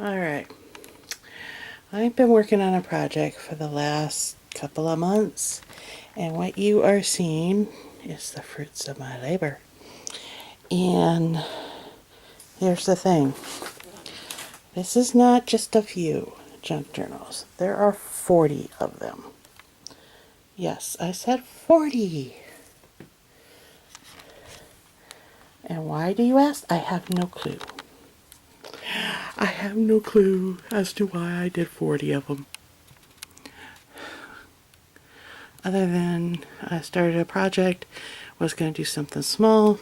Alright, I've been working on a project for the last couple of months, and what you are seeing is the fruits of my labor. And here's the thing. This is not just a few junk journals. There are 40 of them. Yes, I said 40. And why do you ask? I have no clue. I have no clue as to why I did 40 of them. Other than I started a project, was going to do something small,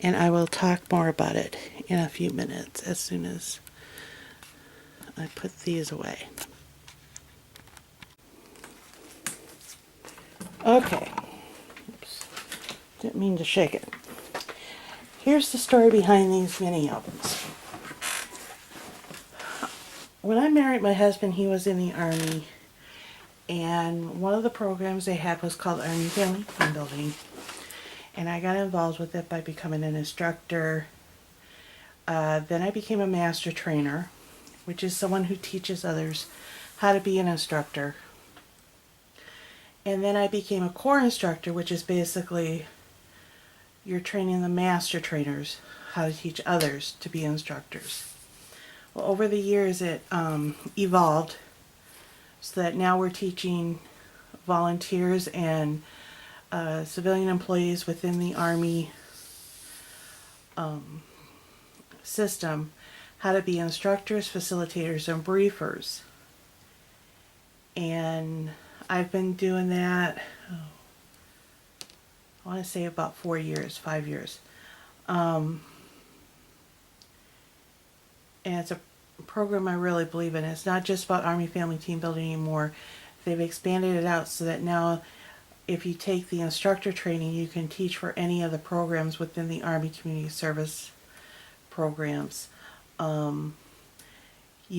and I will talk more about it in a few minutes as soon as I put these away. Okay. Oops. Didn't mean to shake it. Here's the story behind these mini albums. When I married my husband, he was in the Army, and one of the programs they had was called Army Family Team Building, and I got involved with it by becoming an instructor. Then I became a master trainer, which is someone who teaches others how to be an instructor. And then I became a core instructor, which is basically you're training the master trainers how to teach others to be instructors. Well, over the years it evolved so that now we're teaching volunteers and civilian employees within the Army system how to be instructors, facilitators, and briefers. And I've been doing that, I want to say about 5 years. And it's a program I really believe in. It's not just about Army Family Team Building anymore. They've expanded it out so that now if you take the instructor training, you can teach for any of the programs within the Army Community Service programs. You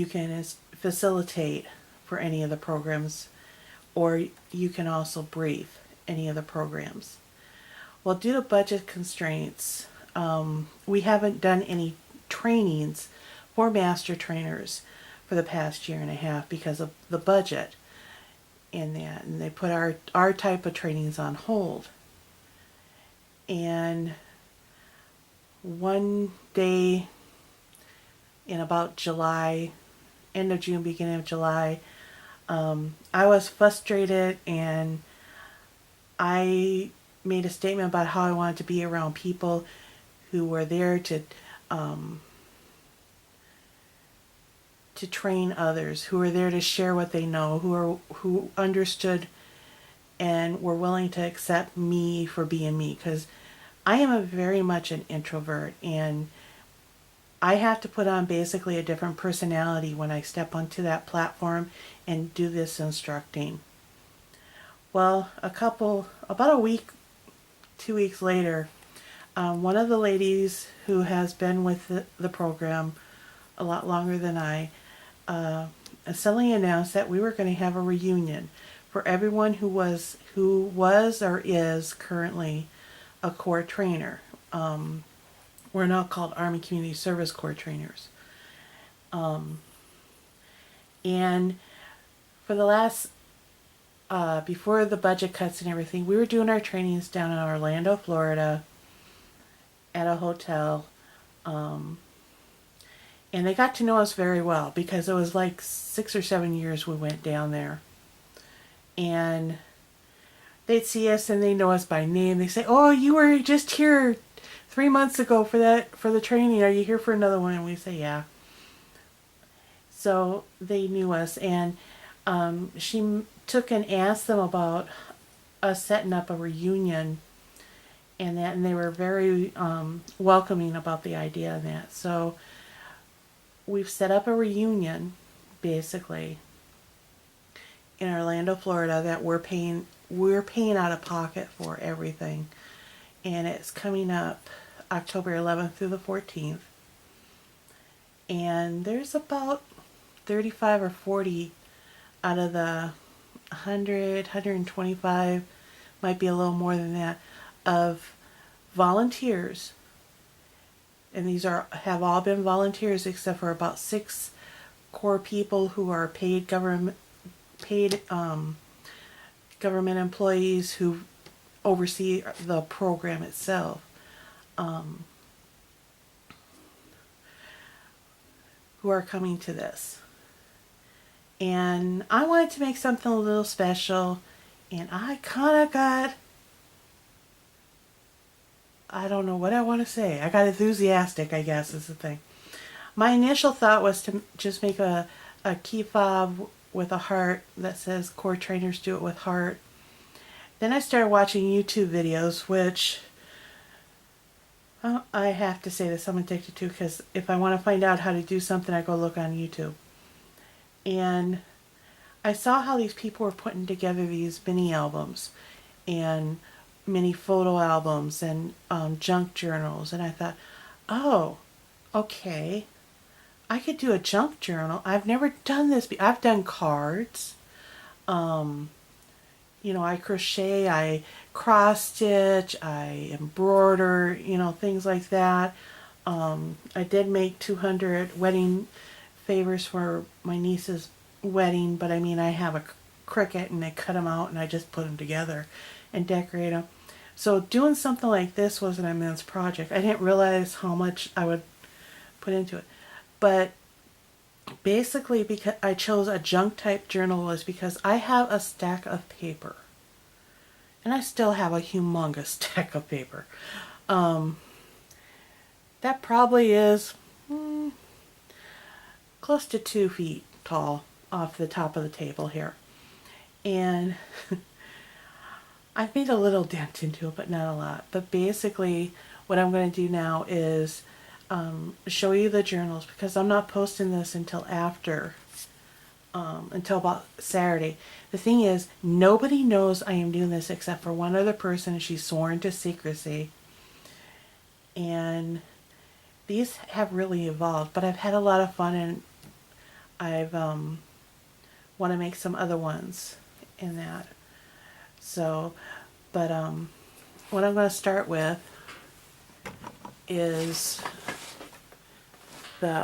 can facilitate for any of the programs, or you can also brief any of the programs. Well, due to budget constraints, we haven't done any trainings for master trainers for the past year and a half because of the budget in that, and they put our type of trainings on hold. And one day in about July, end of June, beginning of July, I was frustrated, and I made a statement about how I wanted to be around people who were there to train others, who were there to share what they know, who understood and were willing to accept me for being me, because I am very much an introvert, and I have to put on basically a different personality when I step onto that platform and do this instructing. Well, about a week, 2 weeks later, one of the ladies who has been with the program a lot longer than I suddenly announced that we were going to have a reunion for everyone who was or is currently a core trainer. We're now called Army Community Service Corps trainers. And for the last, before the budget cuts and everything, we were doing our trainings down in Orlando, Florida, at a hotel. And they got to know us very well because it was like 6 or 7 years we went down there. And they'd see us and they know us by name. They say, "Oh, you were just here 3 months ago for the training. Are you here for another one?" And we say, "Yeah." So they knew us, and she took and asked them about us setting up a reunion and that, and they were very welcoming about the idea of that. So we've set up a reunion, basically, in Orlando, Florida, that we're paying out of pocket for everything, and it's coming up October 11th through the 14th. And there's about 35 or 40 out of the 125, might be a little more than that, of volunteers. And these have all been volunteers except for about 6 core people who are paid government employees who oversee the program itself, who are coming to this. And I wanted to make something a little special, and I kind of got, I don't know what I want to say. I got enthusiastic, I guess, is the thing. My initial thought was to just make a key fob with a heart that says core trainers do it with heart. Then I started watching YouTube videos, which I have to say this, I'm addicted to, because if I want to find out how to do something, I go look on YouTube. And I saw how these people were putting together these mini albums and mini photo albums and junk journals, and I thought, oh, okay, I could do a junk journal. I've never done this. I've done cards. You know, I crochet, I cross stitch, I embroider, you know, things like that. I did make 200 wedding favors for my niece's wedding, but I mean, I have a Cricut and I cut them out and I just put them together and decorate them. So doing something like this was an immense project. I didn't realize how much I would put into it. But basically, because I chose a junk type journal was because I have a stack of paper. And I still have a humongous stack of paper. That probably is close to 2 feet tall off the top of the table here. And I've made a little dent into it, but not a lot. But basically, what I'm going to do now is show you the journals, because I'm not posting this until after, until about Saturday. The thing is, nobody knows I am doing this except for one other person, and she's sworn to secrecy. And these have really evolved, but I've had a lot of fun, and I've want to make some other ones in that. So, but what I'm going to start with is the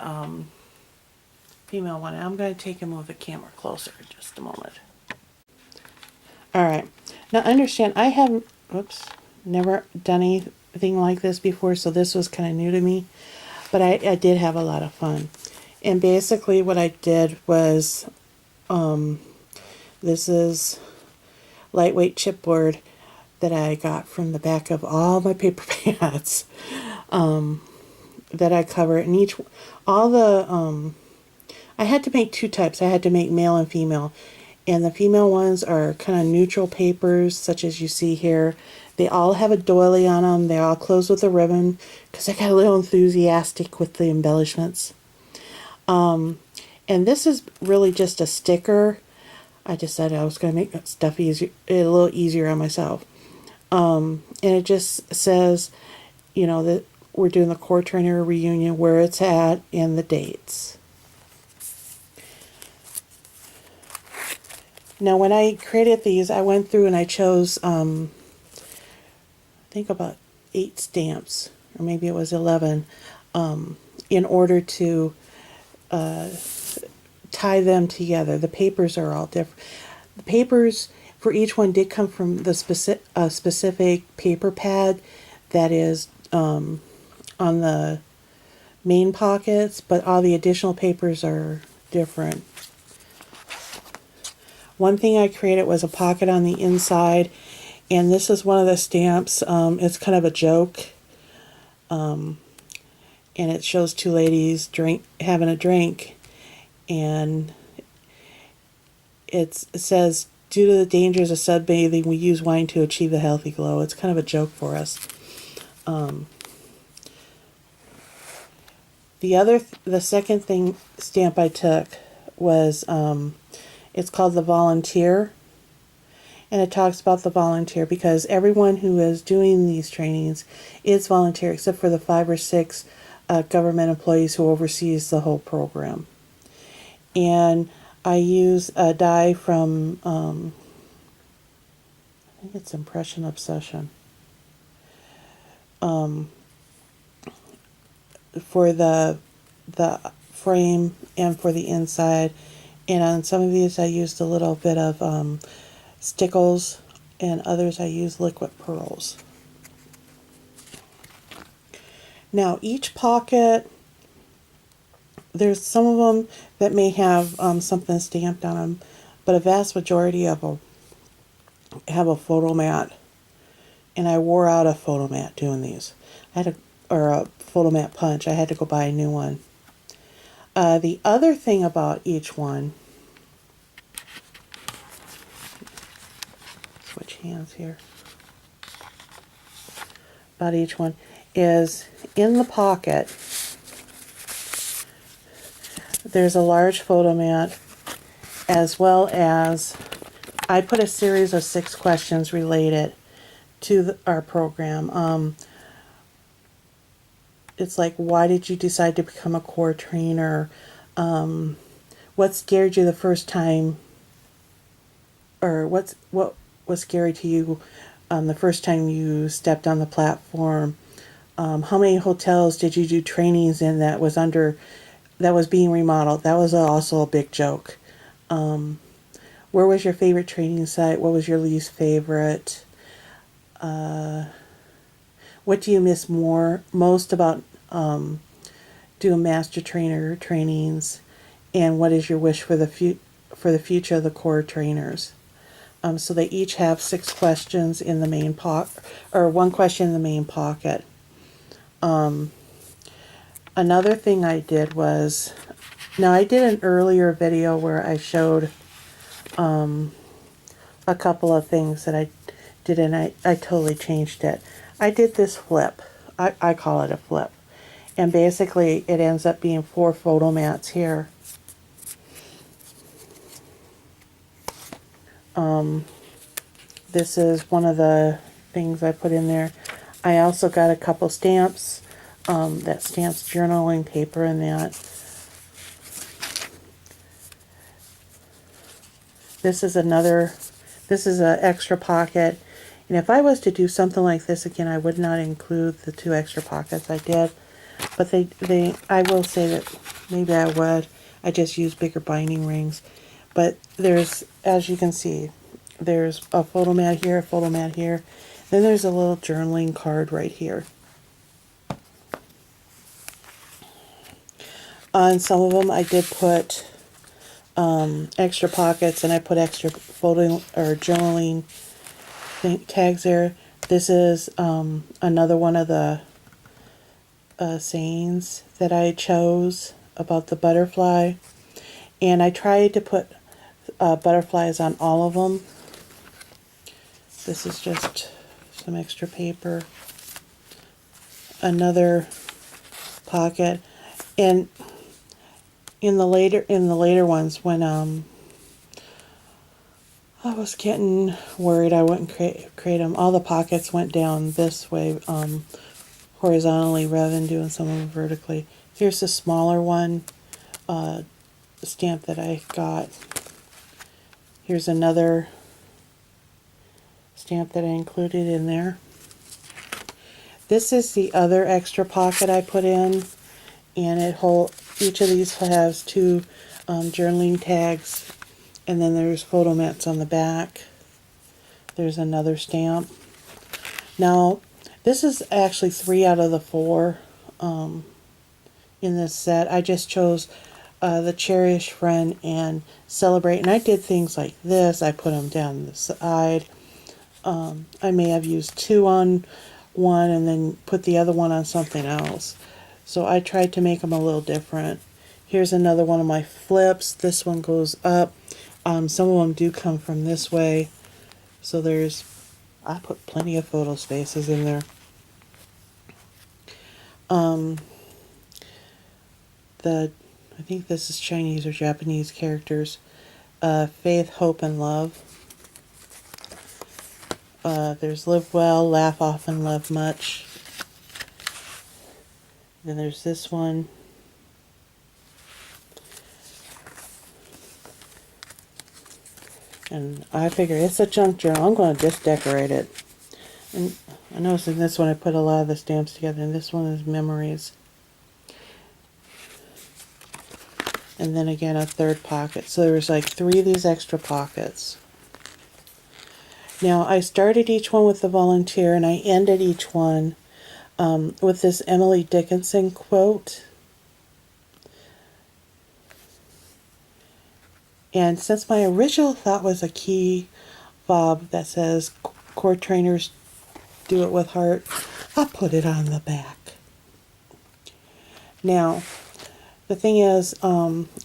female one. I'm going to take and move the camera closer in just a moment. Alright, now understand, I have, never done anything like this before, so this was kind of new to me, but I did have a lot of fun. And basically what I did was, this is lightweight chipboard that I got from the back of all my paper pads that I cover, and I had to make 2 types. I had to make male and female, and the female ones are kind of neutral papers, such as you see here. They all have a doily on them. They're all closed with a ribbon, because I got a little enthusiastic with the embellishments. And this is really just a sticker. I decided I was going to make stuff a little easier on myself. And it just says, you know, that we're doing the core trainer reunion, where it's at, and the dates. Now, when I created these, I went through and I chose, I think about 8 stamps, or maybe it was 11, in order to tie them together. The papers are all different. The papers for each one did come from the specific paper pad that is on the main pockets, but all the additional papers are different. One thing I created was a pocket on the inside, and this is one of the stamps. It's kind of a joke, and it shows 2 ladies having a drink, and it says, "Due to the dangers of sunbathing, we use wine to achieve a healthy glow." It's kind of a joke for us. The second stamp I took was, it's called the Volunteer, and it talks about the volunteer, because everyone who is doing these trainings is volunteer, except for the 5 or 6 government employees who oversees the whole program. And I use a die from, I think it's Impression Obsession, for frame and for the inside. And on some of these I used a little bit of Stickles, and others I used liquid pearls. Now each pocket, there's some of them that may have something stamped on them, but a vast majority of them have a photo mat, and I wore out a photo mat doing these. I had or a photo mat punch. I had to go buy a new one. The other thing about each one, switch hands here, about each one is in the pocket there's a large photo mat, as well as I put a series of 6 questions related to our program. It's like, why did you decide to become a core trainer? What scared you the first time, or what was scary to you the first time you stepped on the platform? How many hotels did you do trainings in that was being remodeled? That was also a big joke. Where was your favorite training site? What was your least favorite? What do you miss most about doing master trainer trainings? And what is your wish for the future of the core trainers? So they each have 6 questions in the main pocket, or 1 question in the main pocket. Another thing I did was, now I did an earlier video where I showed a couple of things that I did, and I totally changed it. I did this flip. I call it a flip. And basically it ends up being 4 photo mats here. This is one of the things I put in there. I also got a couple stamps, that stamps journaling paper in that. This is an extra pocket. And if I was to do something like this again, I would not include the 2 extra pockets I did. But I will say that maybe I would. I just use bigger binding rings. But there's, as you can see, there's a photo mat here, a photo mat here. Then there's a little journaling card right here. On some of them I did put extra pockets, and I put extra photo or journaling tags there. This is another one of the sayings that I chose about the butterfly, and I tried to put butterflies on all of them. This is just some extra paper. Another pocket, and in the later ones, when I was getting worried I wouldn't create them, all the pockets went down this way, horizontally rather than doing some of them vertically. Here's the smaller one, stamp that I got. Here's another stamp that I included in there. This is the other extra pocket I put in, and each of these has 2 journaling tags, and then there's photo mats on the back. There's another stamp. Now, this is actually 3 out of the 4 in this set. I just chose the Cherish Friend and Celebrate, and I did things like this. I put them down the side. I may have used 2 on one and then put the other one on something else. So I tried to make them a little different. Here's another one of my flips. This one goes up. Some of them do come from this way. So I put plenty of photo spaces in there. I think this is Chinese or Japanese characters. Faith, hope, and love. There's live well, laugh often, love much. Then there's this one. And I figure it's a junk journal. I'm going to just decorate it. And I noticed in this one I put a lot of the stamps together, and this one is memories. and then again a third pocket. So there was like 3 of these extra pockets. Now I started each one with the volunteer, and I ended each one with this Emily Dickinson quote. And since my original thought was a key fob that says core trainers do it with heart, I put it on the back. Now, the thing is,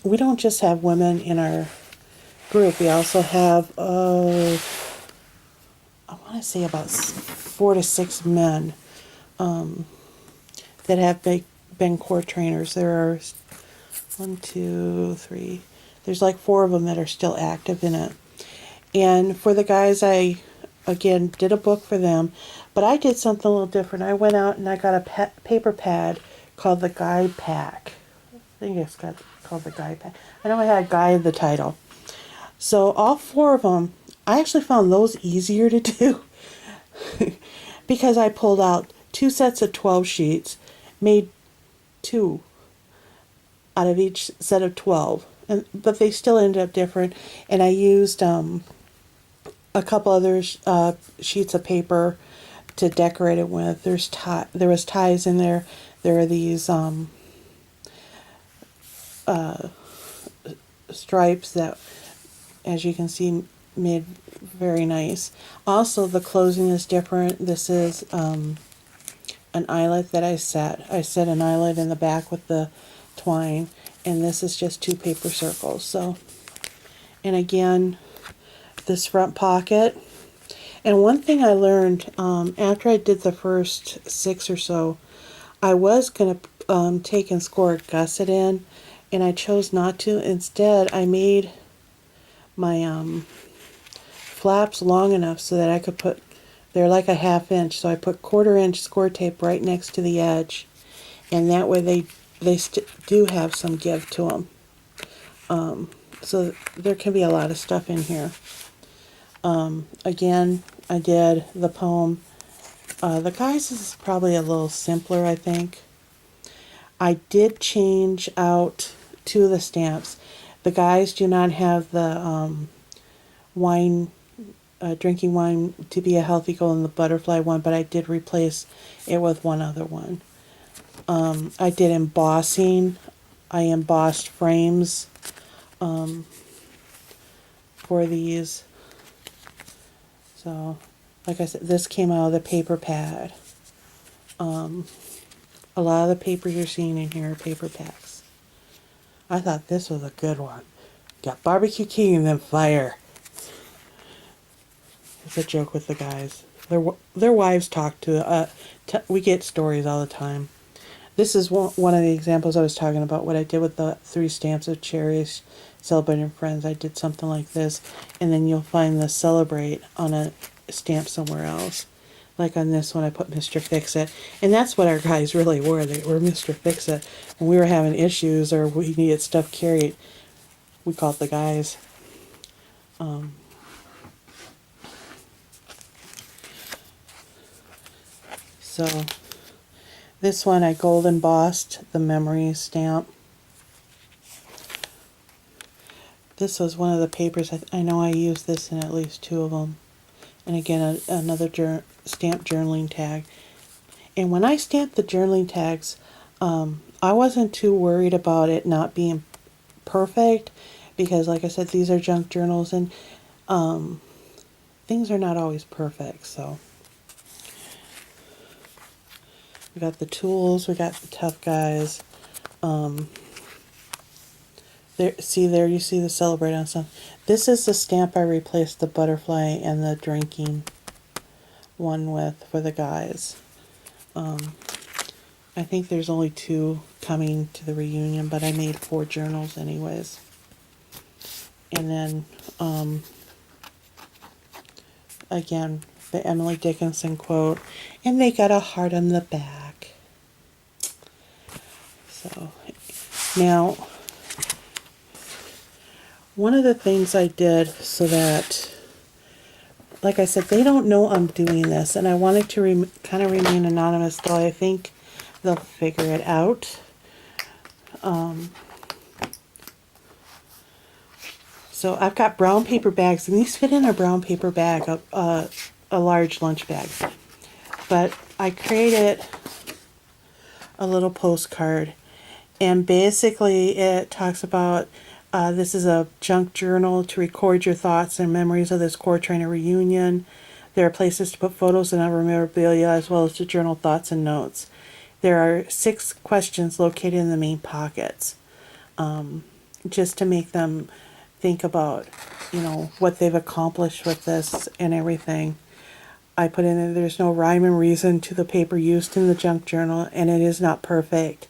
we don't just have women in our group. We also have, I want to say about 4 to 6 men that have been core trainers. There are 1, 2, 3. There's like 4 of them that are still active in it. And for the guys, I, again, did a book for them. But I did something a little different. I went out and I got a paper pad called the Guide Pack. I think it's called the Guide Pack. I know I had Guide in the title. So all 4 of them, I actually found those easier to do. Because I pulled out 2 sets of 12 sheets, made 2 out of each set of 12. But they still ended up different. And I used a couple other sheets of paper to decorate it with. There was ties in there. There are these stripes that, as you can see, made very nice. Also, the closing is different. This is an eyelet that I set. I set an eyelet in the back with the twine, and this is just 2 paper circles. So, and again, this front pocket. And one thing I learned after I did the first 6 or so, I was going to take and score a gusset in, and I chose not to. Instead, I made my flaps long enough so that I could put, they're like a 1/2 inch, so I put 1/4 inch score tape right next to the edge, and that way they do have some give to them. So there can be a lot of stuff in here. Again, I did the poem. The guys is probably a little simpler, I think. I did change out 2 of the stamps. The guys do not have the wine, drinking wine to be a healthy goal in the butterfly one, but I did replace it with one other one. I did embossing. I embossed frames for these. So, like I said, this came out of the paper pad. A lot of the papers you're seeing in here are paper packs. I thought this was a good one. Got Barbecue King and then fire. It's a joke with the guys. Their wives talk to, we get stories all the time. This is one of the examples I was talking about, what I did with the 3 stamps of cherries, celebrating friends. I did something like this, and then you'll find the celebrate on a stamp somewhere else. Like on this one, I put Mr. Fix-It, and that's what our guys really were. They were Mr. Fix-It. When we were having issues or we needed stuff carried, we called the guys. So this one I gold embossed the memory stamp. This was one of the papers. I know I used this in at least 2 of them. And again, another stamp journaling tag. And when I stamped the journaling tags, I wasn't too worried about it not being perfect, because like I said, these are junk journals, and things are not always perfect. So we got the tools, we got the tough guys. There you see the celebrate on some. This is the stamp I replaced the butterfly and the drinking one with for the guys. I think there's only 2 coming to the reunion, but I made 4 journals anyways. And then again, the Emily Dickinson quote, and they got a heart on the back. So now, one of the things I did so that, like I said, they don't know I'm doing this, and I wanted to kind of remain anonymous, though I think they'll figure it out. So I've got brown paper bags, and these fit in a brown paper bag, a large lunch bag. But I created a little postcard, and basically it talks about this is a junk journal to record your thoughts and memories of this core trainer reunion. There are places to put photos and other memorabilia, as well as to journal thoughts and notes. There are 6 questions located in the main pockets, just to make them think about, what they've accomplished with this and everything. I put in there, there's no rhyme and reason to the paper used in the junk journal, and it is not perfect.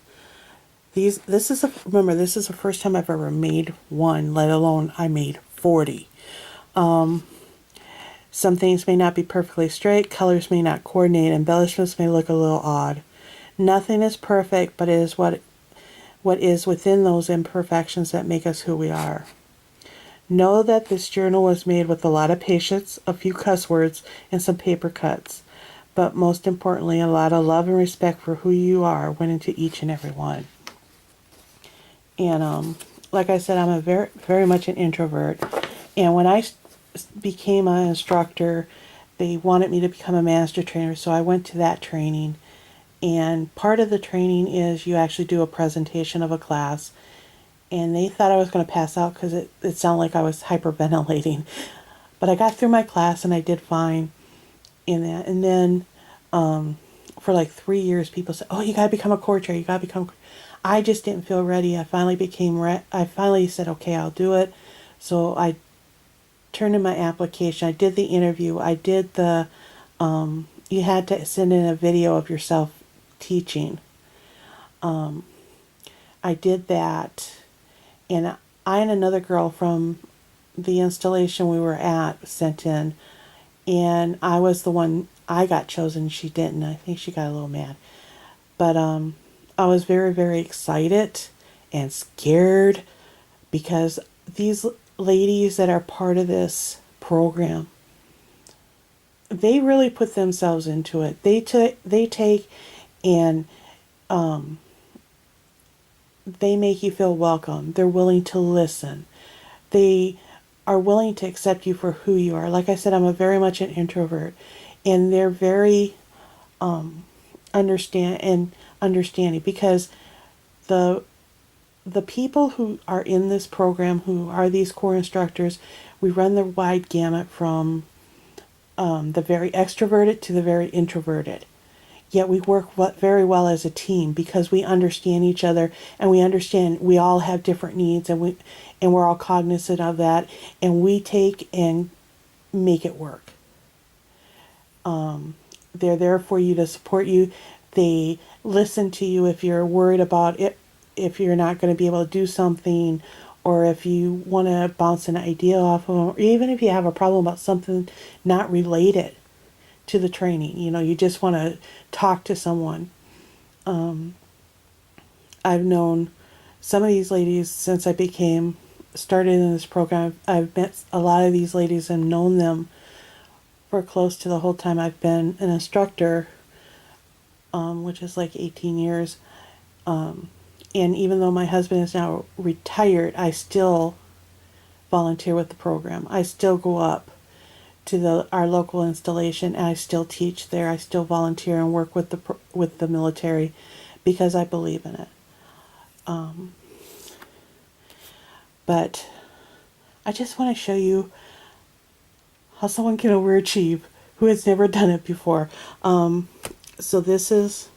Remember, this is the first time I've ever made one, let alone I made 40. Some things may not be perfectly straight, colors may not coordinate, embellishments may look a little odd. Nothing is perfect, but it is what is within those imperfections that make us who we are. Know that this journal was made with a lot of patience, a few cuss words, and some paper cuts. But most importantly, a lot of love and respect for who you are went into each and every one. And like I said, I'm a very, very much an introvert. And when I became an instructor, they wanted me to become a master trainer, so I went to that training. And part of the training is you actually do a presentation of a class. And they thought I was going to pass out because it sounded like I was hyperventilating. But I got through my class and I did fine in that. And then for like 3 years, people said, "Oh, you got to become a core trainer. You got to become." I just didn't feel ready. I finally said, "Okay, I'll do it." So I turned in my application. I did the interview. I did the. You had to send in a video of yourself teaching. I did that, and I and another girl from the installation we were at sent in, and I was the one. I got chosen. She didn't. I think she got a little mad, but I was very, very excited and scared because these ladies that are part of this program, they really put themselves into it. They take and they make you feel welcome. They're willing to listen. They are willing to accept you for who you are. Like I said, I'm a very much an introvert, and they're very understanding because the people who are in this program, who are these core instructors, we run the wide gamut from the very extroverted to the very introverted. Yet we work very well as a team because we understand each other, and we understand we all have different needs, and we're all cognizant of that, and we take and make it work. They're there for you to support you. They listen to you if you're worried about it, if you're not going to be able to do something, or if you want to bounce an idea off of them, or even if you have a problem about something not related to the training. You just want to talk to someone. I've known some of these ladies since I started in this program. I've met a lot of these ladies and known them for close to the whole time I've been an instructor, which is like 18 years. And even though my husband is now retired, I still volunteer with the program. I still go up to our local installation, and I still teach there. I still volunteer and work with the military because I believe in it. But I just want to show you how someone can overachieve who has never done it before. So this is,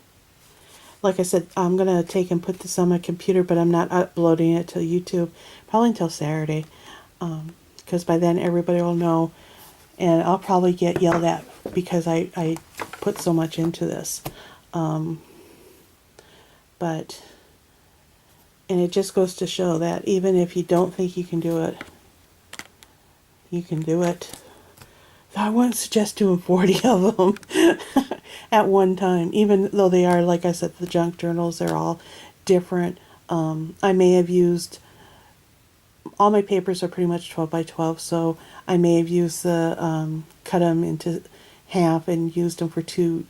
like I said, I'm going to take and put this on my computer, but I'm not uploading it to YouTube probably until Saturday, because by then everybody will know, and I'll probably get yelled at because I put so much into this. And it just goes to show that even if you don't think you can do it, you can do it. I wouldn't suggest doing 40 of them at one time, even though they are, like I said, the junk journals, they're all different. I may have used, all my papers are pretty much 12 by 12, so I may have used cut them into half and used them for 2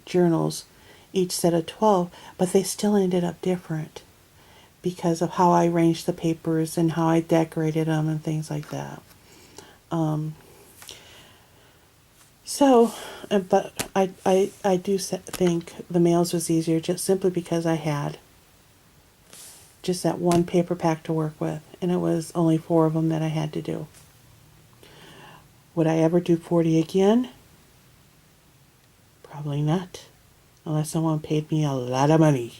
journals, each set of 12, but they still ended up different because of how I arranged the papers and how I decorated them and things like that. But I do think the mails was easier just simply because I had just that one paper pack to work with, and it was only 4 of them that I had to do. Would I ever do 40 again? Probably not, unless someone paid me a lot of money.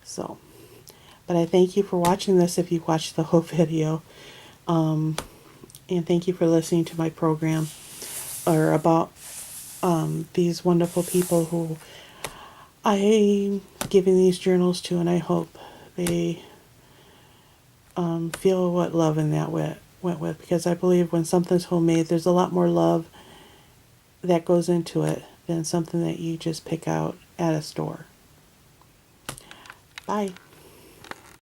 So, but I thank you for watching this if you watched the whole video. And thank you for listening to my program or about these wonderful people who I'm giving these journals to, and I hope they feel what love in that went with, because I believe when something's homemade, there's a lot more love that goes into it than something that you just pick out at a store. Bye.